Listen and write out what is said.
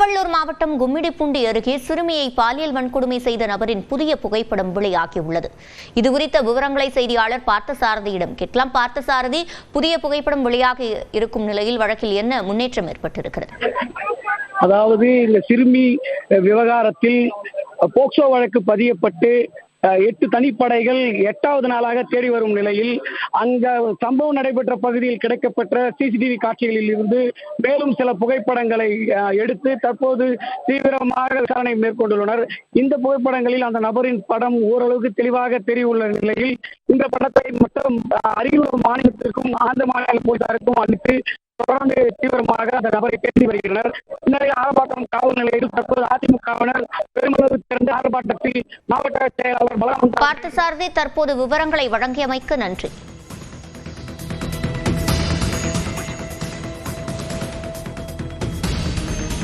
திருவள்ளூர் மாவட்டம் கும்மிடிப்பூண்டி அருகே சிறுமியை பாலியல் வன்கொடுமை செய்த நபரின் புதிய புகைப்படம் வெளியாகியுள்ளது. இதுகுறித்த விவரங்களை செய்தியாளர் பார்த்தசாரதியிடம் கேட்கலாம். பார்த்தசாரதி, புதிய புகைப்படம் வெளியாகி இருக்கும் நிலையில் வழக்கில் என்ன முன்னேற்றம் ஏற்பட்டிருக்கிறது? அதாவது இந்த சிறுமி விவகாரத்தில் போக்சோ வழக்கு பதியப்பட்டு 8 தனிப்படைகள் 8வது நாளாக தேடி வரும் நிலையில் அங்க சம்பவம் நடைபெற்ற பகுதியில் கிடைக்கப்பட்ட சிசிடிவி காட்சிகளில் இருந்து மேலும் சில புகைப்படங்களை எடுத்து தற்போது தீவிரமாக விசாரணை மேற்கொண்டுள்ளனர். இந்த புகைப்படங்களில் அந்த நபரின் படம் ஓரளவுக்கு தெளிவாக தெரியவுள்ள நிலையில் இந்த படத்தை மட்டும் அரியலூர் மாநிலத்திற்கும் ஆந்திர மாநில போலீசாருக்கும் அளித்து தொடர்ந்து தீவிரமாக அந்த நபரை தேடி வருகின்றனர். இன்றைய ஆர்ப்பாட்டம் காவல் நிலையில் தற்போது அதிமுகவினர் பெருமளவு திறந்த ஆர்ப்பாட்டத்தில் மாவட்ட செயலாளர் பார்த்தசாரதி, தற்போது விவரங்களை வழங்கியமைக்கு நன்றி.